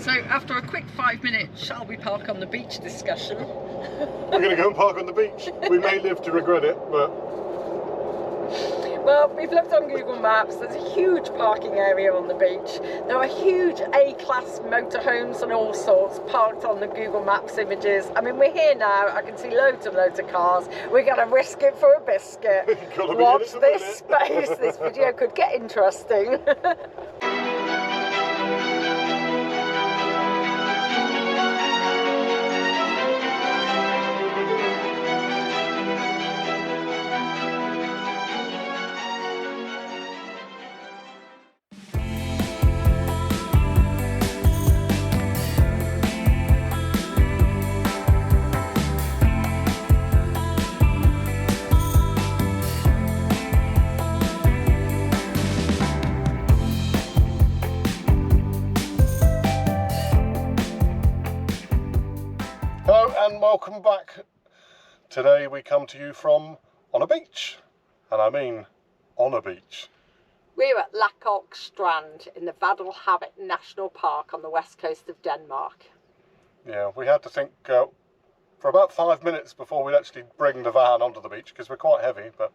So after a quick 5-minute shall we park on the beach discussion. We're going to go and park on the beach. We may live to regret it, but... Well, we've looked on Google Maps. There's a huge parking area on the beach. There are huge A-class motorhomes and all sorts parked on the Google Maps images. I mean, we're here now. I can see loads and loads of cars. We're going to risk it for a biscuit. Watch this space. This video could get interesting. And welcome back. Today we come to you from on a beach, and I mean on a beach. We're at Lakolk Strand in the Vanlife National Park on the west coast of Denmark. Yeah, we had to think for about 5 minutes before we'd actually bring the van onto the beach because we're quite heavy, but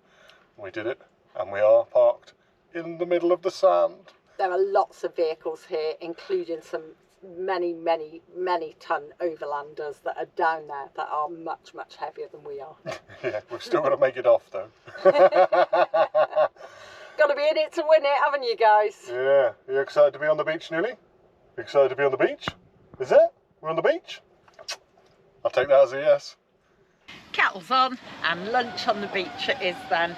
we did it, and we are parked in the middle of the sand. There are lots of vehicles here, including some many ton overlanders that are down there that are much heavier than we are. Yeah, we've still got to make it off though. Got to be in it to win it, haven't you guys? Yeah, are you excited to be on the beach, Newly? You excited to be on the beach? Is it? We're on the beach? I'll take that as a yes. Kettle's on and lunch on the beach it is then.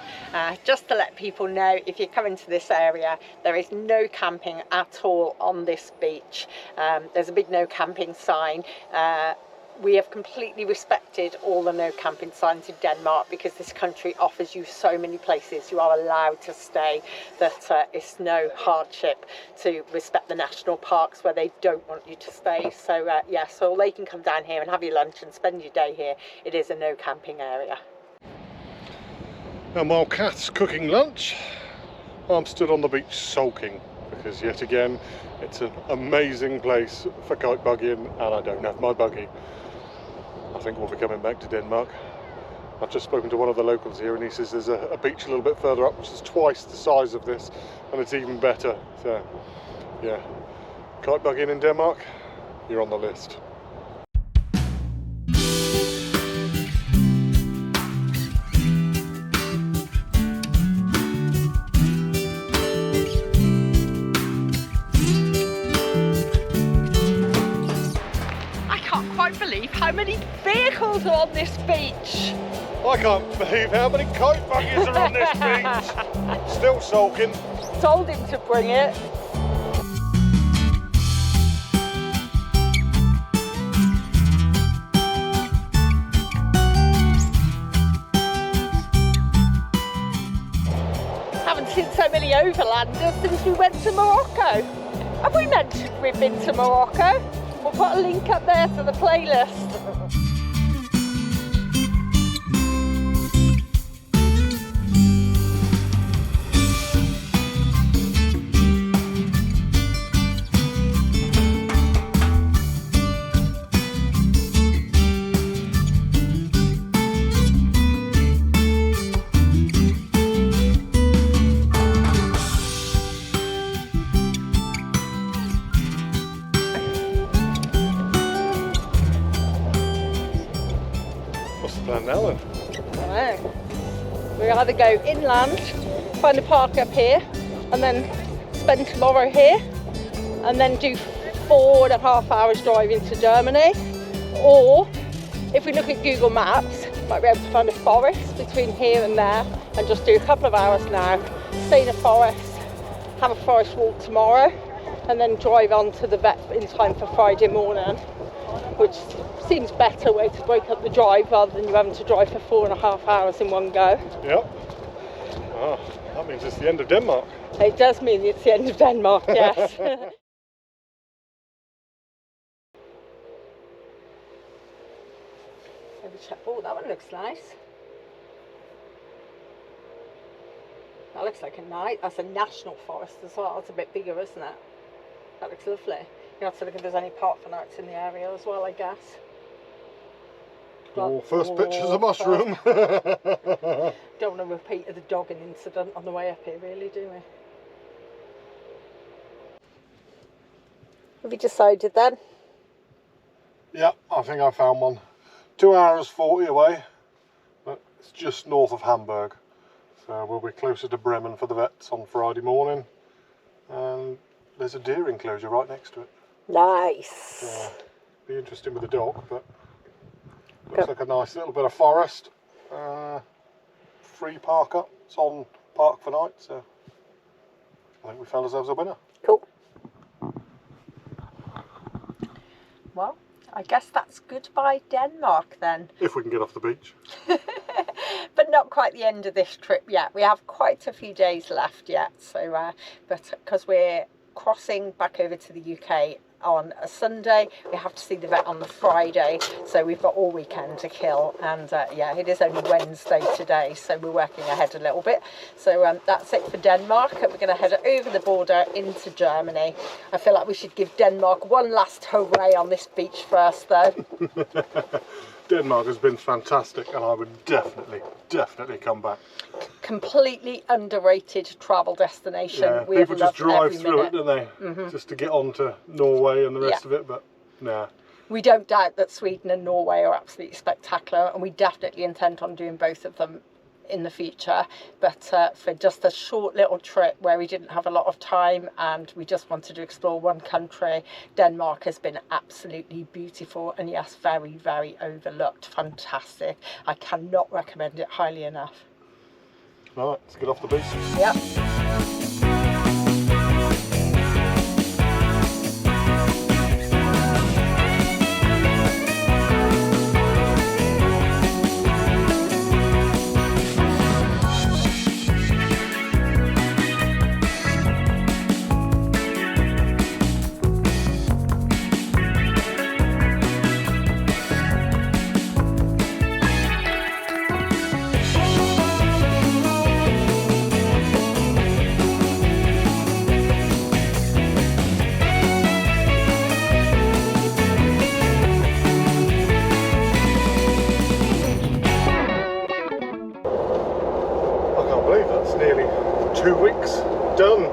Just to let people know, if you come into this area, there is no camping at all on this beach. There's a big no camping sign. We have completely respected all the no camping signs in Denmark because this country offers you so many places you are allowed to stay that it's no hardship to respect the national parks where they don't want you to stay. So yeah, so they can come down here and have your lunch and spend your day here. It is a no camping area. And while Kath's cooking lunch, I'm stood on the beach sulking because yet again it's an amazing place for kite buggying and I don't have my buggy. I think we'll be coming back to Denmark. I've just spoken to one of the locals here and he says there's a beach a little bit further up which is twice the size of this and it's even better. So yeah, kite buggying in Denmark, you're on the list. Believe how many vehicles are on this beach. I can't believe how many kite buggies are on this beach. Still sulking. Told him to bring it. Haven't seen so many overlanders since we went to Morocco. Have we mentioned we've been to Morocco? We'll put a link up there to the playlist. Now then. Right. We either go inland, find a park up here, and then spend tomorrow here, and then do 4.5 hours driving to Germany, or if we look at Google Maps, might be able to find a forest between here and there, and just do a couple of hours now, stay in a forest, have a forest walk tomorrow, and then drive on to the vet in time for Friday morning, which seems better way to break up the drive rather than you having to drive for 4.5 hours in one go. Yep. Oh, that means it's the end of Denmark. It does mean it's the end of Denmark, yes. Oh, that one looks nice. That looks like that's a national forest as well. It's a bit bigger, isn't it? That looks lovely. You have to look if there's any park for nights in the area as well, I guess. Oh, first picture's a mushroom. Don't want to repeat the dogging incident on the way up here, really, do we? Have you decided then? Yeah, I think I found one. 2 hours 40 away, but it's just north of Hamburg. So we'll be closer to Bremen for the vets on Friday morning. And there's a deer enclosure right next to it. Nice. Be interesting with the dog, but looks like a nice little bit of forest. Free park up. It's on Park for Night, so I think we found ourselves a winner. Cool. Well, I guess that's goodbye Denmark then. If we can get off the beach. But not quite the end of this trip yet. We have quite a few days left yet. So, but because we're crossing back over to the UK on a Sunday, we have to see the vet on the Friday. So we've got all weekend to kill. And yeah, it is only Wednesday today, so we're working ahead a little bit. So that's it for Denmark. We're going to head over the border into Germany. I feel like we should give Denmark one last hooray on this beach first, though. Denmark has been fantastic, and I would definitely come back. Completely underrated travel destination. Yeah, we people have just drive through minute. it, don't they? Just to get on to Norway and the rest of it, but nah. We don't doubt that Sweden and Norway are absolutely spectacular, and we definitely intend on doing both of them in the future. But for just a short little trip where we didn't have a lot of time and we just wanted to explore one country, Denmark has been absolutely beautiful, and yes, very, very overlooked. Fantastic. I cannot recommend it highly enough. Right, let's get off the beach. Yep. That's nearly 2 weeks done.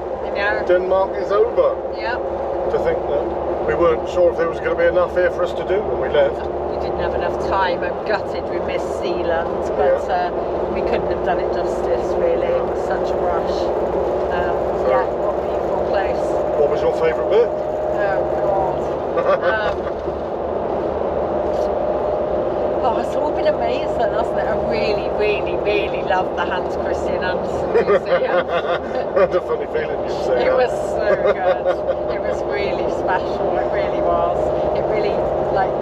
Denmark is over. Yeah. To think that we weren't sure if there was going to be enough here for us to do when we left. We didn't have enough time. I'm gutted we missed Zealand, but we couldn't have done it justice, really. It was such a rush. Yeah, what a beautiful place. What was your favourite bit? Oh, God. Oh, it's all been amazing, hasn't it? I really, really, really love the Hans Christian Andersen Museum. I had a funny feeling you'd say that. It was so good. It was really special. It really was. It really, like,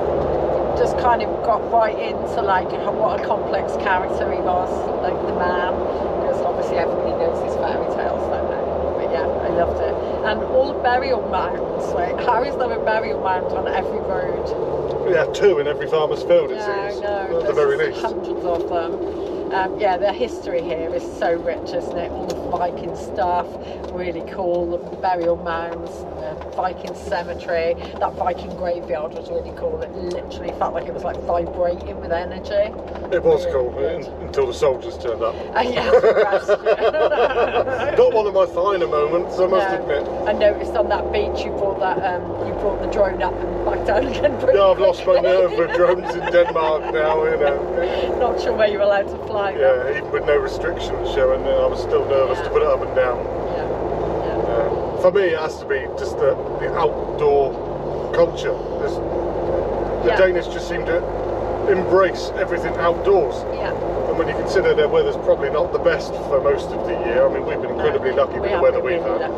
just kind of got right into, like, what a complex character he was, like, the man. Because obviously everybody knows his fairy tales, don't they? But yeah, I loved it. And all the burial mounds. Like, how is there a burial mound on every road? Yeah, 2 in every farmer's field, it seems. No, at the very least. Hundreds of them. Yeah, the history here is so rich, isn't it? All the Viking stuff, really cool. The burial mounds, the Viking cemetery. That Viking graveyard was really cool. It literally felt like it was like vibrating with energy. It was cool until the soldiers turned up. Yeah, Not one of my finer moments, I must admit. I noticed on that beach you brought that you brought the drone up and back down again. Yeah, I've lost my nerve with drones in Denmark now, you know. Not sure where you're allowed to fly. Yeah, even with no restrictions showing, I was still nervous to put it up and down. For me, it has to be just the outdoor culture. The Danish just seem to embrace everything outdoors. And when you consider their weather's probably not the best for most of the year, I mean, we've been incredibly lucky with the weather we've had.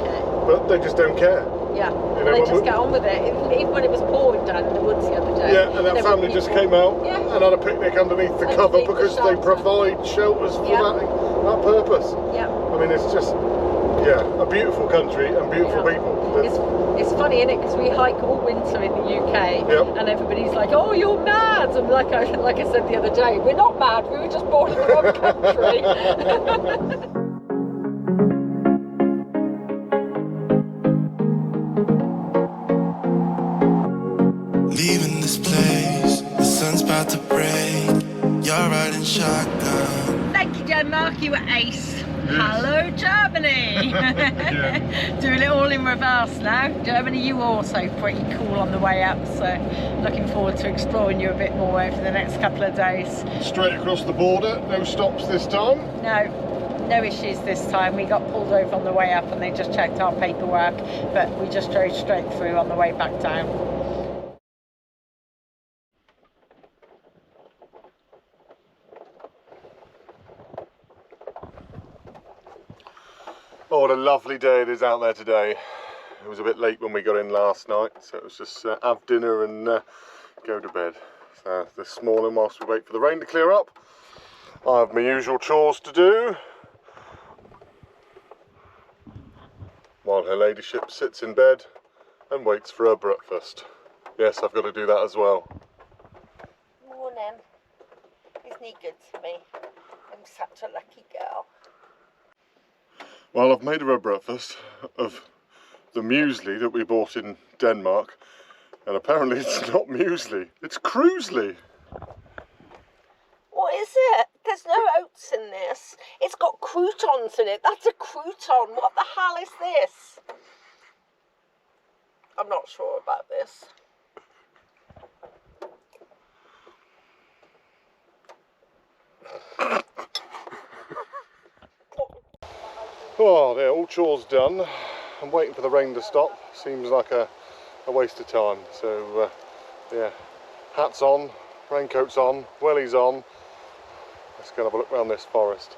But they just don't care. Yeah, they just get on with it. Even when it was pouring down in the woods the other day. Yeah, and that family just came out and had a picnic underneath the cover because they provide shelters for that purpose. Yeah. I mean, it's just, a beautiful country and beautiful people. It's funny, isn't it? Because we hike all winter in the UK, and everybody's like, "Oh, you're mad!" And like I said the other day, we're not mad. We were just born in the wrong country. about to break. You're riding shotgun. Thank you, Denmark, you were ace. Hello, Germany. Doing it all in reverse now. Germany, you were also pretty cool on the way up, so looking forward to exploring you a bit more over the next couple of days. Straight across the border, no stops this time. No issues this time. We got pulled over on the way up and they just checked our paperwork, but we just drove straight through on the way back down. Oh, what a lovely day it is out there today. It was a bit late when we got in last night, so it was just have dinner and go to bed. So this morning, whilst we wait for the rain to clear up, I have my usual chores to do, while her ladyship sits in bed and waits for her breakfast. Yes, I've got to do that as well. Morning. Isn't he good to me? I'm such a lucky girl. Well, I've made her a breakfast of the muesli that we bought in Denmark, and apparently it's not muesli, it's cruisli. What is it? There's no oats in this. It's got croutons in it. That's a crouton. What the hell is this? I'm not sure about this. Oh, there, all chores done. I'm waiting for the rain to stop. Seems like a waste of time. So, yeah, hats on, raincoats on, wellies on. Let's go and have a look around this forest.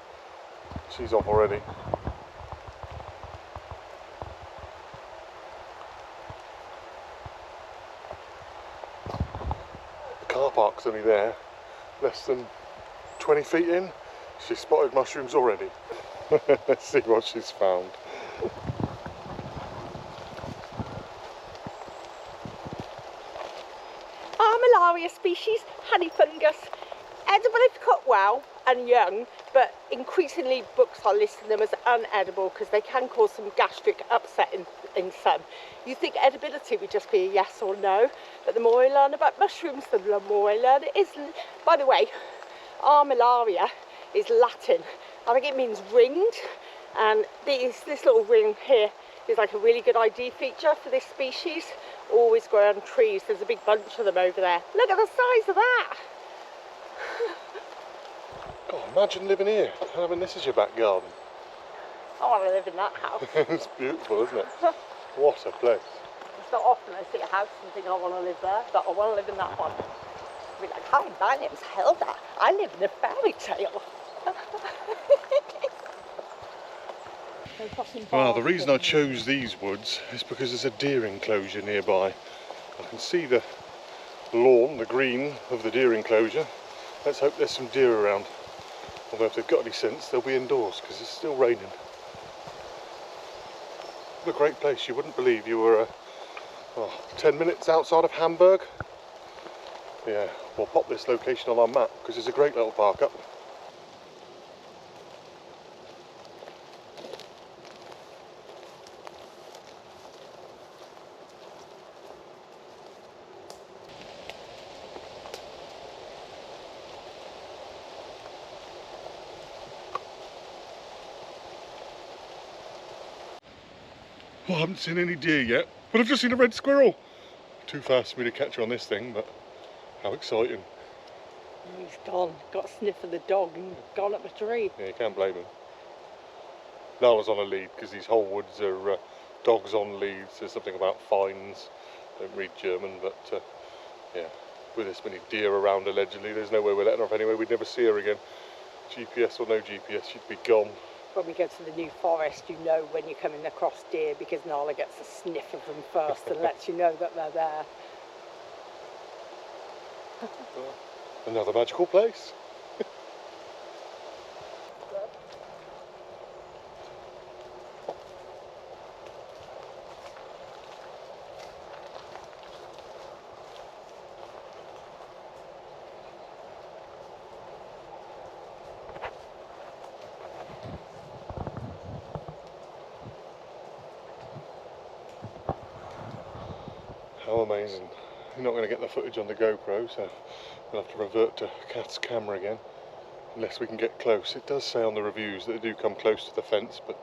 She's off already. The car park's only there, less than 20 feet in. She's spotted mushrooms already. Let's see what she's found. Armillaria species, honey fungus, edible if cut well and young, but increasingly books are listing them as unedible because they can cause some gastric upset in some. You think edibility would just be a yes or no, but the more I learn about mushrooms, the more I learn it isn't. By the way, Armillaria is Latin. I think it means ringed, and this little ring here is like a really good ID feature for this species. Always grow on trees. There's a big bunch of them over there. Look at the size of that. God, imagine living here, having this as your back garden. I want to live in that house. It's beautiful, isn't it? What a place. It's not often I see a house and think I want to live there, but I want to live in that one. I'll be like, hi, my name's Helga. I live in a fairy tale. Well, the reason I chose these woods is because there's a deer enclosure nearby. I can see the lawn, the green of the deer enclosure. Let's hope there's some deer around. Although if they've got any sense, they'll be indoors because it's still raining. What a great place. You wouldn't believe you were 10 minutes outside of Hamburg. Yeah, we'll pop this location on our map because it's a great little park up. Well, I haven't seen any deer yet, but I've just seen a red squirrel. Too fast for me to catch her on this thing, but how exciting. He's gone, got a sniff of the dog and gone up the tree. Yeah, you can't blame him. Nala's on a lead because these whole woods are dogs on leads. There's something about fines. Don't read German, but yeah, with this many deer around allegedly, there's no way we're letting her off anyway. We'd never see her again. GPS or no GPS, she'd be gone. When we go to the New Forest, you know when you're coming across deer because Nala gets a sniff of them first and lets you know that they're there. Another magical place. How amazing. You're not going to get the footage on the GoPro, so we'll have to revert to Kath's camera again, unless we can get close. It does say on the reviews that they do come close to the fence, but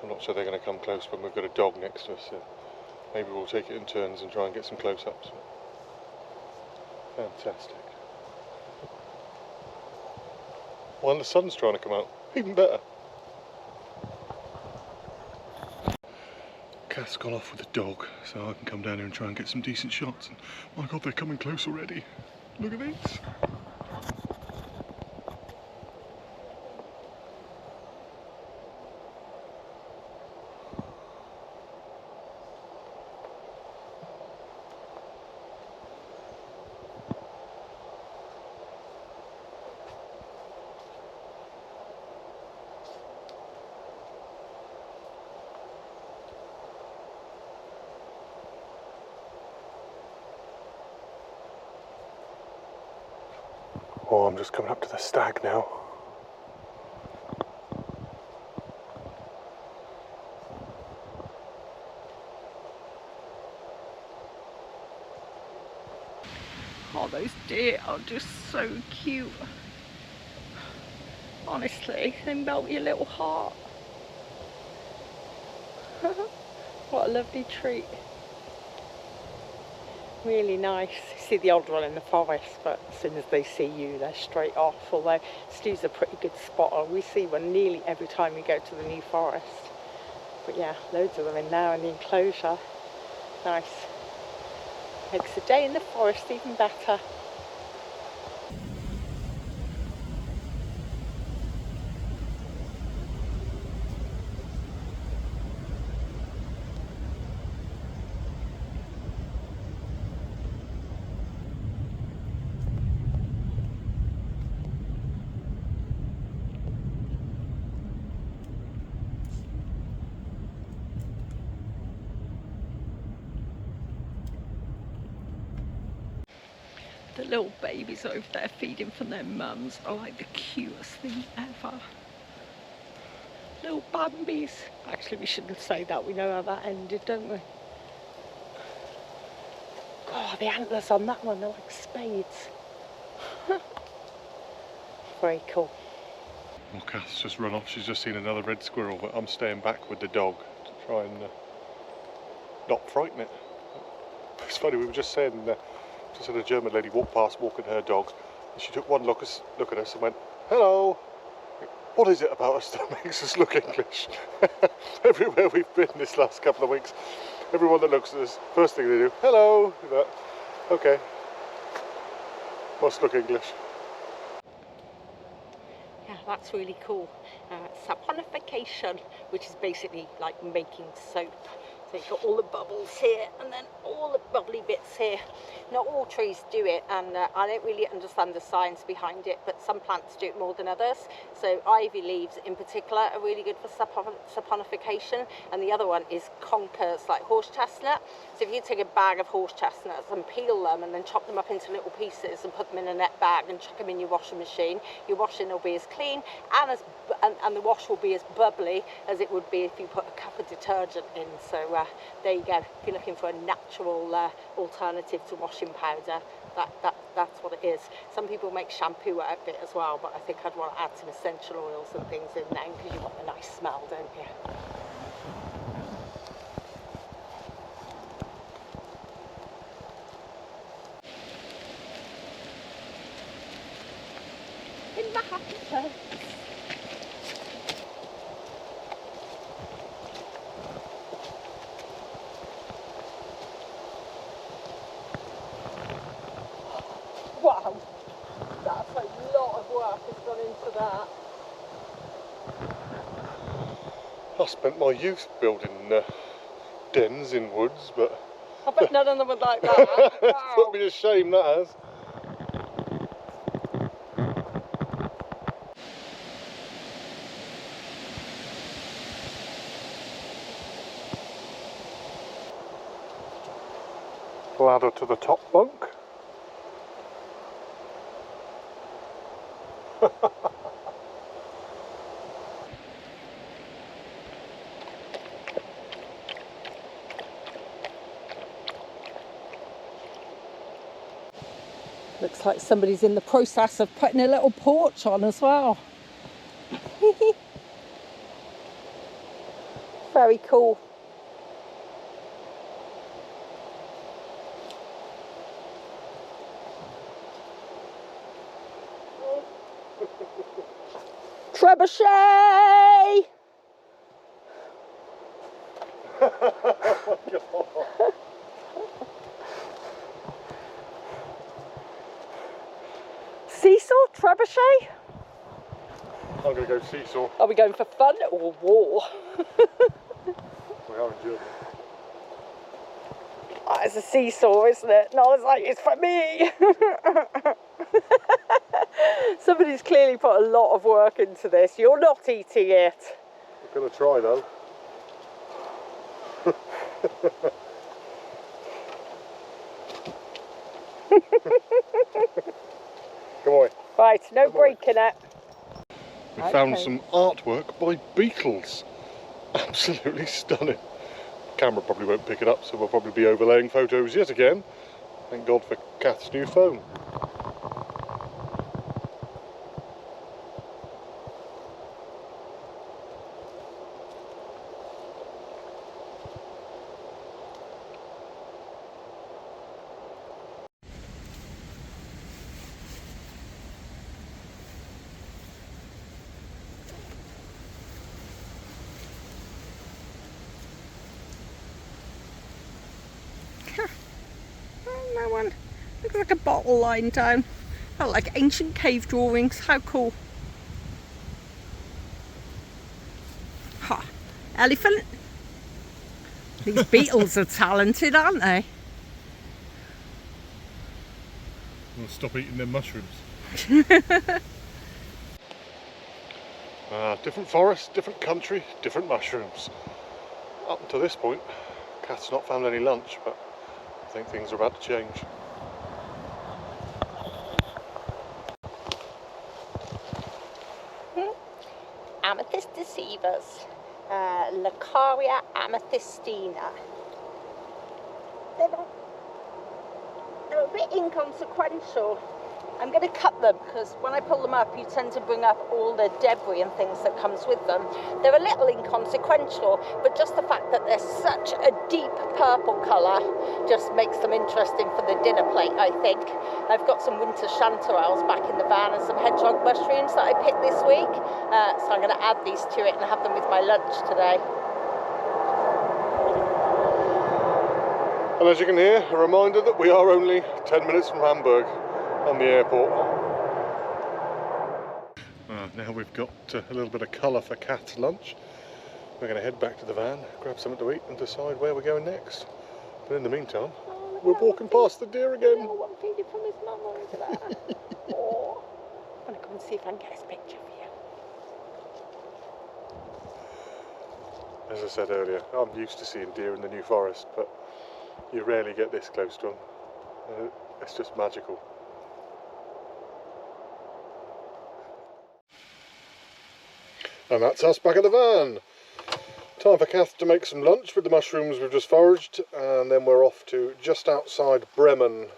I'm not sure they're going to come close when we've got a dog next to us, so maybe we'll take it in turns and try and get some close-ups. Fantastic. Well, the sun's trying to come out, even better. Kath's gone off with the dog, so I can come down here and try and get some decent shots. And my God, they're coming close already. Look at this. Oh, I'm just coming up to the stag now. Oh, those deer are just so cute. Honestly, they melt your little heart. What a lovely treat. Really nice. You see the old one in the forest, but as soon as they see you, they're straight off. Although Stu's a pretty good spotter. We see one nearly every time we go to the New Forest. But yeah, loads of them in there in the enclosure. Nice. Makes a day in the forest even better. The little babies over there feeding from their mums are like the cutest thing ever. Little Bambies. Actually, we shouldn't say that. We know how that ended, don't we? Oh, the antlers on that one, they're like spades. Very cool. Well, Kath's just run off. She's just seen another red squirrel, but I'm staying back with the dog to try and not frighten it. It's funny, we were just saying, just had a German lady walk past walking her dog, and she took one look at us and went, "Hello." What is it about us that makes us look English? Everywhere we've been this last couple of weeks, everyone that looks at us, first thing they do, "Hello." Okay, must look English. Yeah, that's really cool. Saponification, which is basically like making soap. So you've got all the bubbles here and then all the bubbly bits here. Not all trees do it, and I don't really understand the science behind it, but some plants do it more than others. So ivy leaves in particular are really good for saponification, and the other one is conkers, like horse chestnut. So if you take a bag of horse chestnuts and peel them and then chop them up into little pieces and put them in a net bag and chuck them in your washing machine, your washing will be as clean and the wash will be as bubbly as it would be if you put a cup of detergent in. So there you go. If you're looking for a natural alternative to washing powder, that's what it is. Some people make shampoo out of it as well, but I think I'd want to add some essential oils and things in there because you want a nice smell, don't you? In the happy place. Wow, that's a lot of work has gone into that. I spent my youth building dens in woods, but I bet none of them would like that. Wow. Put me to shame, that has. Ladder to the top bunk. Looks like somebody's in the process of putting a little porch on as well. Very cool. Trebuchet! Seesaw? Trebuchet? I'm going to go seesaw. Are we going for fun or war? We are in Germany. Oh, it's a seesaw, isn't it? No, it's like, it's for me. Somebody's clearly put a lot of work into this. You're not eating it. We're going to try though. Come on. Right, no breaking it. We found some artwork by beetles. Absolutely stunning. Camera probably won't pick it up, so we'll probably be overlaying photos yet again. Thank God for Kath's new phone. That one looks like a bottle lying down. Oh, like ancient cave drawings. How cool. Ha! Elephant. These beetles are talented, aren't they? We'll stop eating them mushrooms. Different forest, different country, different mushrooms. Up until this point, Kath's not found any lunch, but I think things are about to change. Amethyst deceivers. Lacaria amethystina. They're a bit inconsequential. I'm going to cut them because when I pull them up you tend to bring up all the debris and things that comes with them. They're a little inconsequential, but just the fact that they're such a deep purple colour just makes them interesting for the dinner plate, I think. I've got some winter chanterelles back in the van and some hedgehog mushrooms that I picked this week, so I'm going to add these to it and have them with my lunch today. And as you can hear, a reminder that we are only 10 minutes from Hamburg on the airport. Now we've got a little bit of colour for Kath's lunch. We're going to head back to the van, grab something to eat and decide where we're going next. But in the meantime, we're walking past the deer again. Oh, one feeding from his mum, look at that. Oh, I'm going to go and see if I can get his picture for you. As I said earlier, I'm used to seeing deer in the New Forest, but you rarely get this close to them. It's just magical. And that's us back at the van. Time for Kath to make some lunch with the mushrooms we've just foraged, and then we're off to just outside Bremen.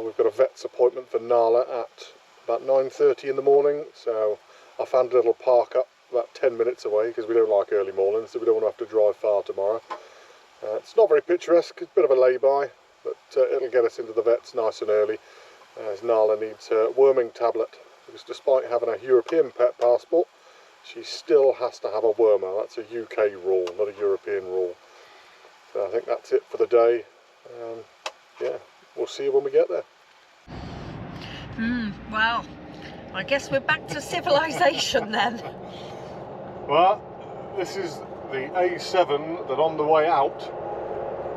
We've got a vet's appointment for Nala at about 9:30 in the morning, so I found a little park up about 10 minutes away because we don't like early mornings, so we don't want to have to drive far tomorrow. It's not very picturesque, it's a bit of a lay-by, but it'll get us into the vets nice and early, as Nala needs her worming tablet, because despite having a European pet passport, she still has to have a wormer. That's a UK rule, not a European rule. So I think that's it for the day. Yeah, we'll see you when we get there. Well, I guess we're back to civilization then. Well, this is the A7 that on the way out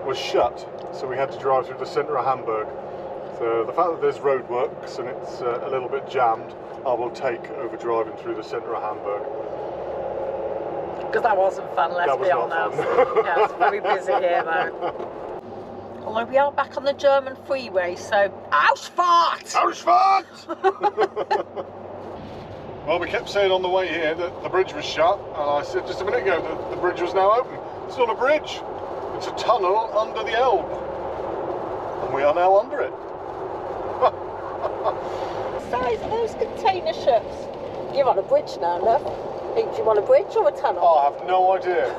was shut, so we had to drive through the centre of Hamburg. So the fact that there's roadworks and it's a little bit jammed, I will take over driving through the centre of Hamburg. Because that wasn't fun, let's be honest. Yeah, it's very busy here though. Although we are back on the German freeway, so Ausfahrt! Ausfahrt! Well, we kept saying on the way here that the bridge was shut, and I said just a minute ago that the bridge was now open. It's not a bridge, it's a tunnel under the Elbe. And we are now under it. ships. You're on a bridge now, love. Do you want a bridge or a tunnel? Oh, I have no idea.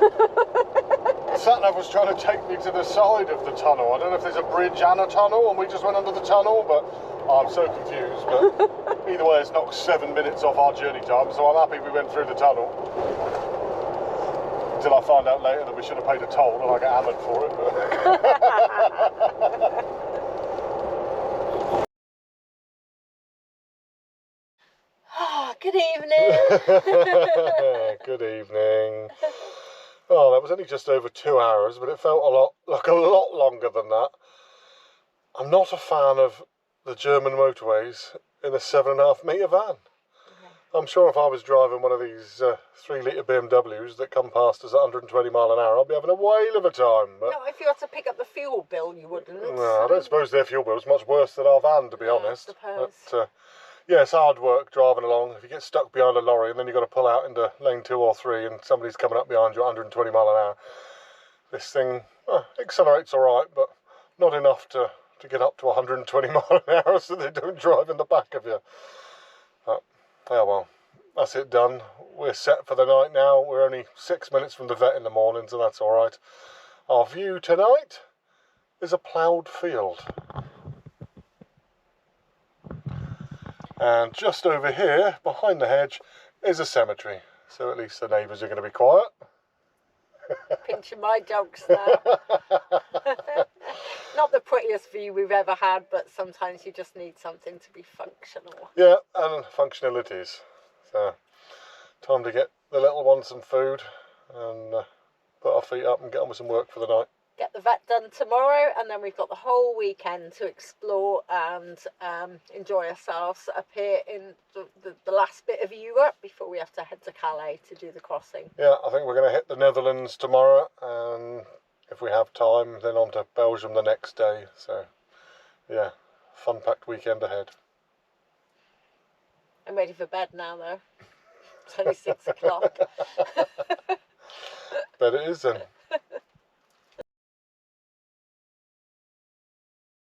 Satnav was trying to take me to the side of the tunnel. I don't know if there's a bridge and a tunnel and we just went under the tunnel, but I'm so confused. But either way, it's knocked 7 minutes off our journey time, so I'm happy we went through the tunnel. Until I find out later that we should have paid a toll and I get hammered for it. Good evening. Good evening. Oh, that was only just over 2 hours, but it felt a lot longer than that. I'm not a fan of the German motorways in a 7.5 metre van. I'm sure if I was driving one of these 3-litre BMWs that come past us at 120 mile an hour, I'd be having a whale of a time. But no, if you had to pick up the fuel bill, you wouldn't. no, I don't suppose their fuel bill is much worse than our van, to be honest. I suppose. But, yeah, it's hard work driving along. If you get stuck behind a lorry and then you've got to pull out into lane 2 or 3 and somebody's coming up behind you at 120 mile an hour, this thing accelerates all right, but not enough to get up to 120 mile an hour so they don't drive in the back of you. But, yeah, well, that's it done. We're set for the night now. We're only 6 minutes from the vet in the morning, so that's all right. Our view tonight is a ploughed field. And just over here, behind the hedge, is a cemetery. So at least the neighbours are going to be quiet. Pinching my jokes now. Not the prettiest view we've ever had, but sometimes you just need something to be functional. Yeah, and functionalities. So, time to get the little one some food and put our feet up and get on with some work for the night. Get the vet done tomorrow, and then we've got the whole weekend to explore and enjoy ourselves up here in the last bit of Europe before we have to head to Calais to do the crossing. Yeah, I think we're going to hit the Netherlands tomorrow, and if we have time, then on to Belgium the next day. So, yeah, fun-packed weekend ahead. I'm ready for bed now, though. It's only 6 o'clock. Bet it is then.